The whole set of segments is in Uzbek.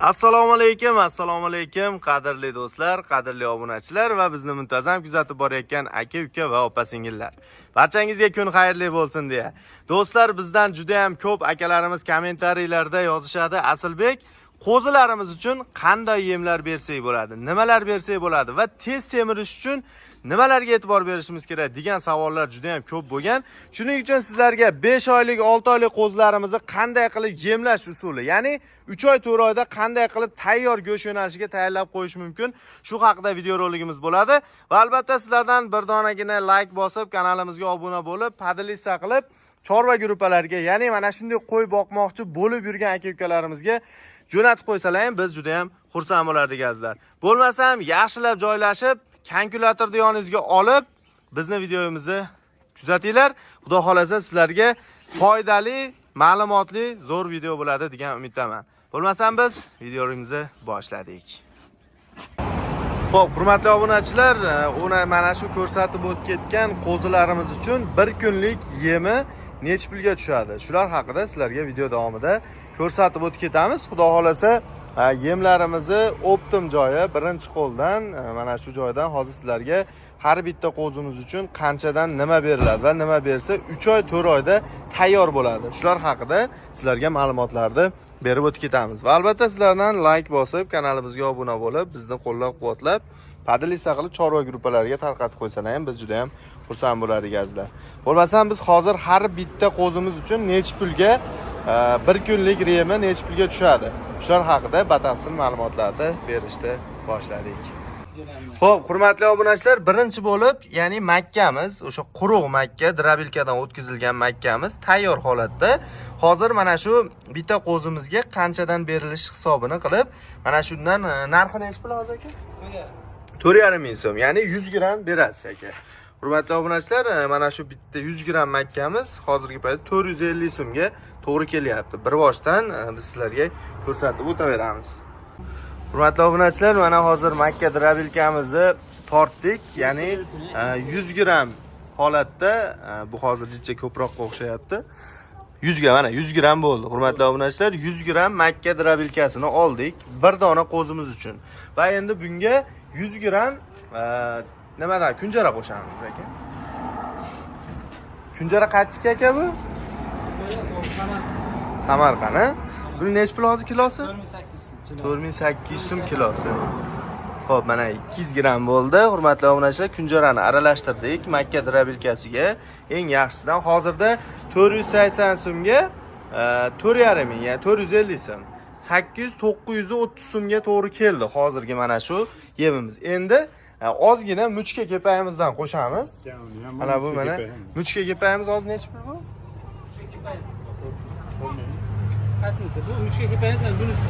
Assalomu alaykum, qadrli do'stlar, qadrli obunachilar va bizni muntazam kuzatib borayotgan aka-uka va opa-singillar. Barchangizga kun xayrli bo'lsin deya. Do'stlar, bizdan juda ham ko'p akalarimiz kommentariyalarda yozishadi. Asilbek, qo'zilarimiz uchun qanday yemlar bersak bo'ladi, nimalar bersak bo'ladi va tez semirish uchun nimalarga e'tibor berishimiz kerak degan savollar juda ham ko'p bo'lgan. Shuning uchun sizlarga 5 oylik, 6 oylik qo'zilarimizni qanday qilib yemlash usuli, ya'ni 3 oy 4 oyda qanday qilib tayyor go'sht yo'nalishiga tayyorlab qo'yish mumkin, shu haqida videoroligimiz bo'ladi. Va albatta sizlardan bir donagina like bosib, kanalimizga obuna bo'lib, podpisa qilib, chorva guruhlariga, ya'ni mana shunday qo'y boqmoqchi bo'lib yurgan aka-ukalarimizga jo'natib qo'ysalar, biz juda ham xursand bo'lardik azizlar. Bo'lmasam, yaxshilab joylashib, kalkulyatorni yoningizga olib, bizni videomizni kuzatinglar. Xudo xolasa sizlarga foydali, ma'lumotli, zo'r video bo'ladi degan umiddaman. Bo'lmasam, biz videomizni boshladik. Xo'p, hurmatli obunachilar, mana shu ko'rsatib o'tib ketgan qo'zilarimiz uchun bir kunlik yemi necha pulga tushadi? Shular haqida sizlarga video davomida ko'rsatib o'tib ketamiz. Xudo xolasa, yemlarimizni optim joyi, birinchi qo'ldan mana shu joydan hozir sizlarga har bitta qo'zimiz uchun qanchadan nima beriladi va nima bersa 3 oy 4 oyda tayyor bo'ladi. Shular haqida sizlarga ma'lumotlarni berib o'tib ketamiz. Va albatta sizlardan like bosib, kanalimizga obuna bo'lib, bizni qo'llab-quvvatlab, podpisa qilib chorva guruhlariga tarqatib qo'ysalar ham biz juda ham xursand bo'lardik azizlar. Bo'lmasam, biz hozir har bitta qo'zimiz uchun necha pulga bir kunlik remi necha pulga tushadi? Shular haqida batafsil ma'lumotlarni berishni boshladik. Xo'p, hurmatli obunachilar, birinchi bo'lib, ya'ni makkamiz, o'sha quruq makka, drabilkadan o'tkazilgan makkamiz tayyor holatda. Hozir mana shu bitta qo'zimizga qanchadan berilish hisobini qilib, mana shundan narxi necha pul hozir aka? 4,5 ming so'm, ya'ni 100 gram berasiz aka. Hurmatli obunachilar, mana shu bitta 100 gram makkamiz hozirgi paytda 450 so'mga to'g'ri kelyapti. Bir boshdan biz sizlarga ko'rsatib o'taveramiz. Hurmatli obunachilar, mana hozir makka drabilkamizni tortdik, ya'ni 100 gram holatda, bu hozir jicha ko'proqqa o'xshayapti. 100 gram, mana 100 gram bo'ldi. Hurmatli obunachilar, 100 gram makka drabilkasini oldik bir dona qo'zimiz uchun. Va endi bunga 100 gram nimadan kunjara qo'shamiz aka? Kunjara qaytdiki aka bu? Samarqand, ha? Buni necha pul hozir kilosi? 4800 so'm kilosi. Xo'p, mana 200 gram bo'ldi. Hurmatli obunachilar, kunjarani aralashtirdik makka drabilkasiga. Eng yaxshisidan hozirda 480 so'mga 4,5 ming, ya'ni 450 so'm. 800-930 so'mga to'g'ri keldi hozirgi mana shu yemimiz. Endi ozgina muchka kepayimizdan qo'shamiz. Mana bu mana muchka kepayimiz hozir necha pul bu? Qasinsa bu muchka kepayimiz bunisi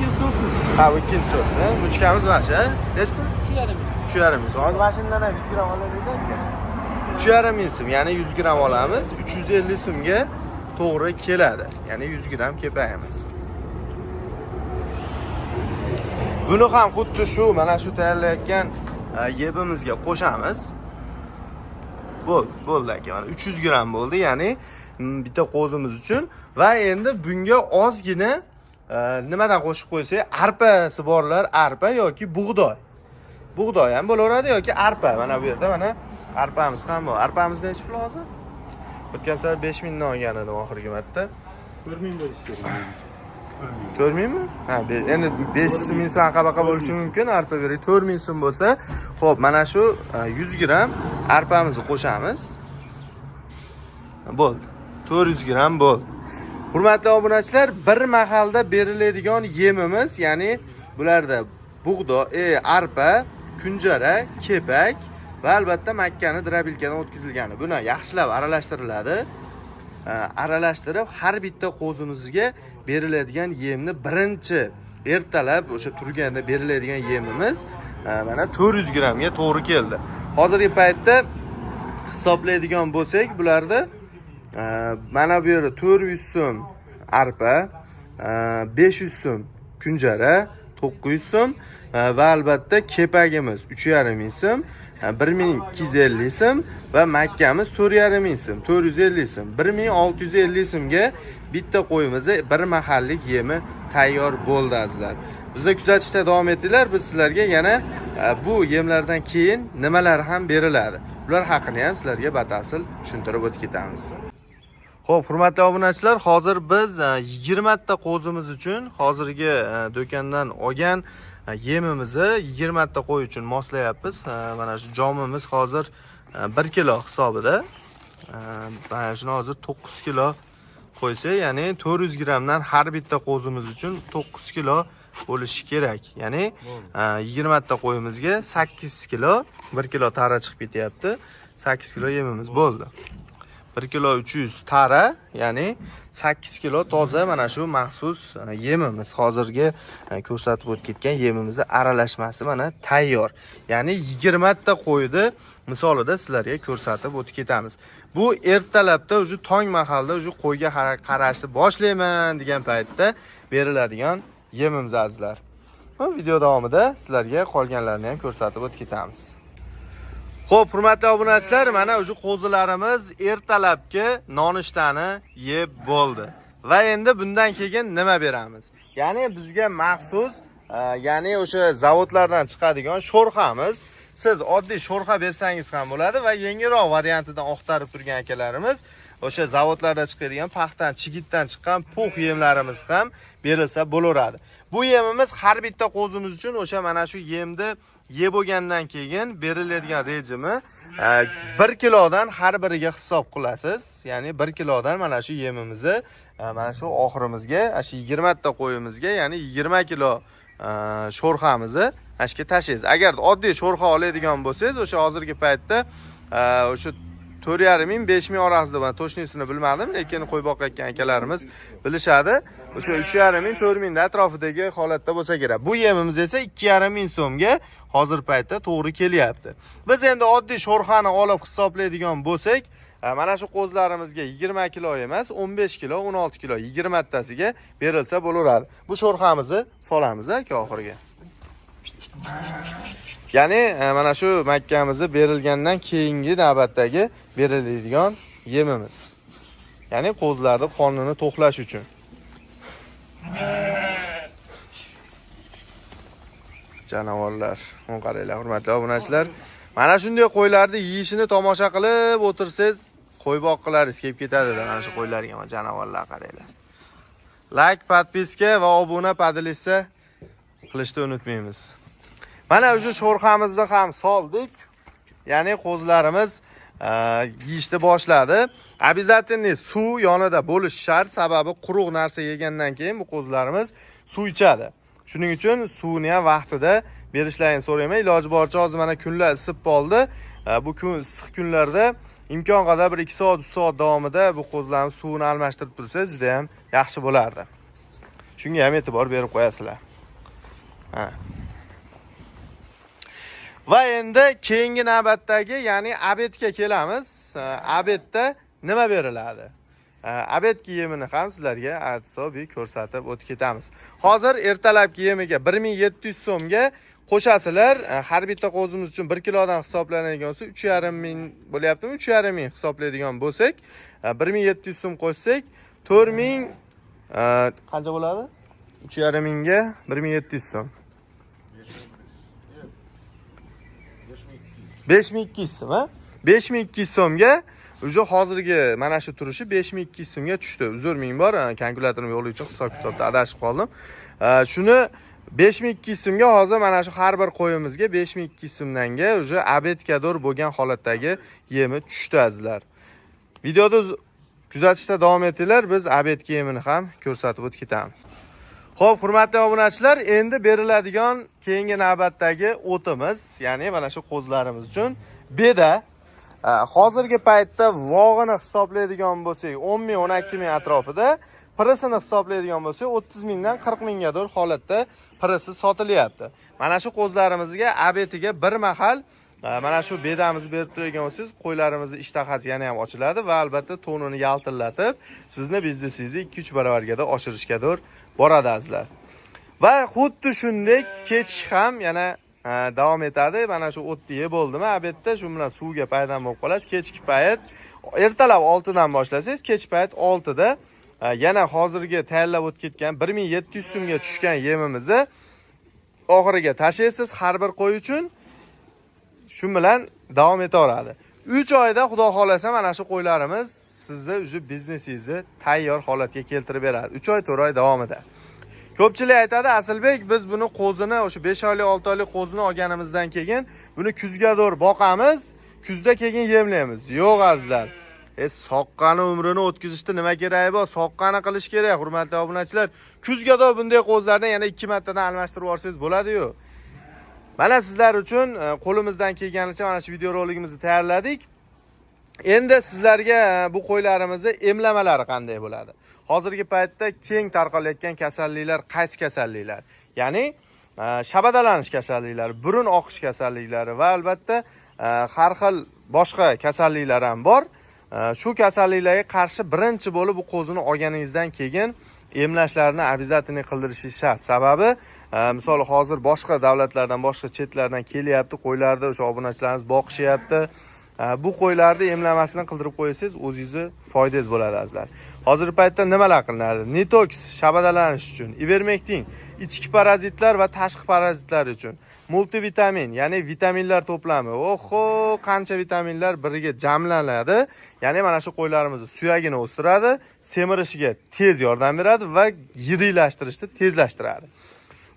2 so'm. Ha, bu 2 so'm. Muchkamiz mana necha pul? 3,5 ming. 3,5 ming. Hozir mashinadan ham 100 gram oladi aka. 3,5 ming so'm, ya'ni 100 gram olamiz. 350 so'mga to'g'ri keladi. Ya'ni 100 gram kepayimiz. Buni ham xuddi shu mana shu tayyorlayotgan yebimizga qo'shamiz. Bo'ldi aka, mana 300 gram bo'ldi, ya'ni bitta qo'zimiz uchun. Va endi bunga ozgina nimadan qo'shib qo'ysak, arpasi borlar, arpa yoki bug'doy. Bug'doy ham bo'laveradi yoki arpa. Mana bu yerda mana arpamiz ham bor. Arpamiz necha pul hozir? O'tgan safar 5 mingdan olgan edim oxirgi marta. 4 ming bo'lishi kerak. 4 mingmi? Ha, endi 5 ming so'm qabaqa bo'lishi mumkin. Arpa bering 4 ming so'm bo'lsa, xo'p, mana shu 100 gram arpamizni qo'shamiz. Bo'ldi. 400 gram bo'ldi. Hurmatli obunachilar, bir mahalda beriladigan yemimiz, ya'ni bularda bug'doy, arpa, kunjara, kepak va albatta makkani drabilkadan o'tkazilgani. Buni yaxshilab aralashtiriladi. Aralashtirib har bitta qo'zimizga beriladigan yemni birinchi ertalab o'sha turganda beriladigan yemimiz mana 400 gramga to'g'ri keldi. Hozirgi paytda hisoblaydigan bo'lsak, bularda mana bu yerda 400 so'm arpa, 500 so'm kunjara, 900 so'm va albatta kepagimiz 3,5 ming so'm, 1250 so'm va makkamiz 4,5 ming so'm, 450 so'm, 1650 so'mga bitta qo'yimizni bir mahallik yemi tayyor bo'ldi azizlar. Bizni kuzatishda davom etinglar. Biz sizlarga yana bu yemlardan keyin nimalar ham beriladi, ular haqida ham sizlarga batafsil tushuntirib o'tib ketamiz. Xo'p, hurmatli obunachilar, hozir biz 20 ta qo'zimiz uchun hozirgi do'kondan olgan yemimizni 20 ta qo'y uchun moslayapmiz. Mana shu jomimiz hozir 1 kilo hisobida. Mana shuni hozir 9 kilo qo'ysa, ya'ni 400 grammdan har bitta qo'zimiz uchun 9 kilo bo'lishi kerak. Ya'ni 20 ta qo'yimizga 8 kilo, 1 kilo tara chiqib ketyapti. 8 kilo yemimiz bo'ldi. 1 kilo 300 tara, ya'ni 8 kilo toza mana shu maxsus yemimiz. Hozirgi ko'rsatib o'tib ketgan yemimizning aralashmasi mana tayyor. Ya'ni 20 ta qo'ydi misolida sizlarga ko'rsatib o'tib ketamiz. Bu ertalabda o'sha tong mahalda o'sha qo'yga qarashni boshlayman degan paytda beriladigan yemimiz azizlar. Bu video davomida sizlarga qolganlarini ham ko'rsatib o'tib ketamiz. Xo'p, hurmatli obunachilar, mana o'sha qo'zilarimiz ertalabki nonushtani yeb bo'ldi. Va endi bundan keyin nima beramiz? Ya'ni bizga maxsus, ya'ni o'sha zavodlardan chiqadigan sho'rxamiz. Siz oddiy sho'rxa bersangiz ham bo'ladi va yengilroq variantidan oqtarib turgan akalarimiz o'sha zavodlarda chiqadigan paxtadan, chigitdan chiqqan pux yemlarimiz ham berilsa bo'laveradi. Bu yemimiz har bitta qo'zimiz uchun o'sha mana shu yemni yeb bo'lgandan keyin beriladigan rejimi 1 kilodan har biriga hisob qilasiz. Ya'ni 1 kilodan mana shu yemimizni mana shu oxirimizga, shu 20 ta qo'yimizga, ya'ni 20 kilo sho'rxamizni ashga tashlaysiz. Agar oddiy sho'rxa oladigan bo'lsangiz, o'sha hozirgi paytda o'sha 4,5 ming 5 ming orasida, men to'shnisini bilmadim, lekin qo'y boqayotgan akalarimiz bilishadi. O'sha 3,5 ming 4 ming atrofidagi holatda bo'lsa kerak. Bu yemimiz esa 2,5 ming so'mga hozir paytda to'g'ri kelyapti. Biz endi oddiy sho'rxani olib hisoblaydigan bo'lsak, mana shu qo'zlarimizga 20 kilo emas, 15 kilo, 16 kilo, 20 tasiga berilsa bo'laveradi. Bu sho'rxamizni solamiz aka oxiriga. Ya'ni mana shu makkamizni berilgandan keyingi navbatdagi beriladigan yemimiz. Ya'ni qo'zlarning qonini to'xlash uchun. Janavorlar, o'n qaranglar, hurmatli obunachilar. Mana shunday qo'ylarni yeyishini tomosha qilib o'tirsangiz, qo'y boqqalaringiz kelib ketadi. Mana shu qo'ylarga mana janavorlar qaranglar. Like, podpiska va obuna padilisa qilishni unutmaymiz. Mana o'sha sho'rxamizni ham soldik. Ya'ni qo'zlarimiz yeyishni boshladi. Обязательно suv yonida bo'lishi shart, sababi quruq narsa yegandan keyin bu qo'zlarimiz suv ichadi. Shuning uchun suvni ham vaqtida berishlarini so'rayman. Iloji boricha hozir mana kunlar isib qoldi. Bu kun issiq kunlarda imkon qadar 1-2 soat, 3 soat davomida bu qo'zlarni suvini almashtirib tursangiz juda ham yaxshi bo'lardi. Shunga ham e'tibor berib qo'yasizlar. Va endi keyingi navbatdagi, ya'ni obedga kelamiz. Obedda nima beriladi? Obedki yemini ham sizlarga hisobiy ko'rsatib o'tib ketamiz. Hozir ertalabki yemiga 1700 so'mga qo'shasizlar. Har bitta qo'zimiz uchun 1 kilodan hisoblanadigan bo'lsa 3,5 ming bo'lyaptimi? 3,5 ming hisoblaydigan bo'lsak, 1700 so'm qo'shsak 4000 qancha bo'ladi? 3,5 mingga 1700 so'm. 5200 so'm, ha? 5200 so'mga o'sha hozirgi mana shu turishi 5200 so'mga tushdi. Uzr ming bor, kalkulyatorni yo'qligi uchun hisob kitobda adashib qoldim. Shuni 5200 so'mga hozir mana shu har bir qo'yimizga 5200 so'mdanga o'sha obedkador bo'lgan holatdagi yemi tushdi azizlar. Videoda kuzatishda davom etinglar, biz obedki yemini ham ko'rsatib o'tib ketamiz. Xo'p, hurmatli obunachilar, endi beriladigan keyingi navbatdagi o'timiz, ya'ni mana shu qo'zlarimiz uchun beda. Hozirgi paytda vog'ini hisoblaydigan bo'lsak 10 ming 12 ming atrofida, pirisini hisoblaydigan bo'lsak 30 mingdan 40 minggadir holatda pirisi sotilyapti. Mana shu qo'zlarimizga obediga bir mahal mana shu bedamizni berib turgan bo'lsangiz, qo'ylarimizning ishtahasi yana ham ochiladi va albatta tonini yaltillatib, sizni biznesingizni 2-3 baravarga oshirishgadir boradi azizlar. Va xuddi shunday kechki ham yana davom etadi. Mana shu o'tni yeb bo'ldimi, obedda shu bilan suvga paydan bo'lib qolasiz. Kechki payt ertalab 6 dan boshlasangiz, kechki payt 6 da yana hozirgi tayyorlab o'tib ketgan 1700 so'mga tushgan yemimizni oxiriga tashlaysiz har bir qo'y uchun. Shu bilan davom etaveradi. 3 oyda xudo xolasa mana shu qo'ylarimiz sizni o'sha biznesingizni tayyor holatga keltirib beradi. 3 oy 4 oy davomida. Ko'pchilik aytadi, Asilbek, biz buni qo'zini, o'sha 5 oylik, 6 oylik qo'zini olganimizdan keyin buni kuzga doğru boqamiz, kuzda keyin yemlaymiz. Yo'q azizlar. Soqqani umrini o'tkazishda nima kerak bor? Soqqani qilish kerak, hurmatli obunachilar. Kuzga doğru bunday qo'zlarni yana 2 martadan almashtirib olsangiz bo'ladi-yu. Mana sizlar uchun qo'limizdan kelganicha mana shu video roligimizni tayyorladik. Endi sizlarga bu qo'ylarimizni emlamalari qanday bo'ladi? Hozirgi paytda keng tarqalayotgan kasalliklar qaysi kasalliklar? Ya'ni shabadalanish kasalliklari, burun oqish kasalliklari va albatta har xil boshqa kasalliklar ham bor. Shu kasalliklarga qarshi birinchi bo'lib bu qo'zini olganingizdan keyin emlashlarni обязательно qildirishingiz shart. Sababi, misol hozir boshqa davlatlardan, boshqa chetlardan kelyapti, qo'ylarda o'sha obunachilarimiz boqishyapti. Bu qo'ylarni emlamasini qildirib qo'ysangiz, o'zingizni foydangiz bo'ladi azizlar. Hozirgi paytda nimalar qilinadi? Nitox shabadalanish uchun, ivermektin ichki parazitlar va tashqi parazitlar uchun, multivitamin, ya'ni vitaminlar to'plami. Oho, qancha vitaminlar biriga jamlanadi. Ya'ni mana shu qo'ylarimizni suyagini o'stiradi, semirishiga tez yordam beradi va yiriylashtirishni tezlashtiradi.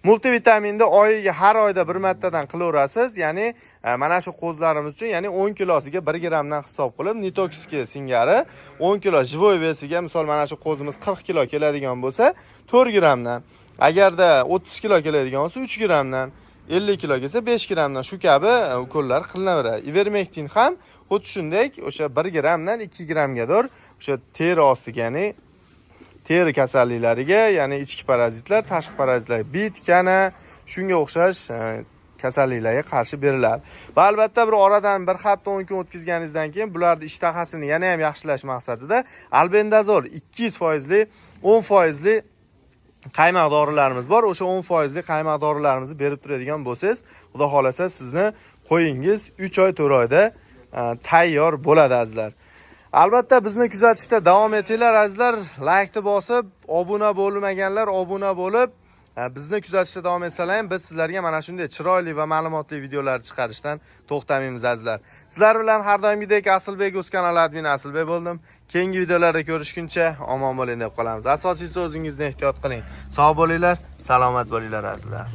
Multivitaminni oyiga har oyda bir martadan qilaverasiz. Ya'ni mana shu qo'zlarimiz uchun, ya'ni 10 kilosiga 1 grammdan hisob qilib, Nitoxga singari 10 kilo живой vesiga, misol mana shu qo'zimiz 40 kilo keladigan bo'lsa, 4 grammdan. Agarda 30 kilo keladigan bo'lsa, 3 grammdan, 50 kilo kelsa 5 grammdan shu kabi ukollar qilinaveradi. Ivermektin ham xuddi shunday, o'sha 1 grammdan 2 grammgadir o'sha teri ostiga, ya'ni teri kasalliklariga, ya'ni ichki parazitlar, tashqi parazitlar, bitkana, shunga o'xshash kasalliklarga qarshi beriladi. Va albatta bir oradan bir hafta 10 kun o'tkazganingizdan keyin bularning ishtahasini yana ham yaxshilash maqsadida albendazol 200% 10% qaymoq dorilarimiz bor. O'sha 10% qaymoq dorilarimizni berib turadigan bo'lsangiz, xudo xolasa sizni qo'yingiz 3 oy 4 oyda tayyor bo'ladi azizlar. Albatta bizni kuzatishda davom etinglar azizlar. Like'ni bosib, obuna bo'lmaganlar obuna bo'lib, bizni kuzatishda davom etsalar, biz sizlarga mana shunday chiroyli va ma'lumotli videolar chiqarishdan to'xtamaymiz azizlar. Sizlar bilan har doimgidek Asilbek o'z kanali admin Asilbek bo'ldim. Keyingi videolarda ko'rishguncha omon bo'ling deb qolamiz. Asosiysi o'zingizni ehtiyot qiling. Sog' bo'linglar, salomat bo'linglar azizlar.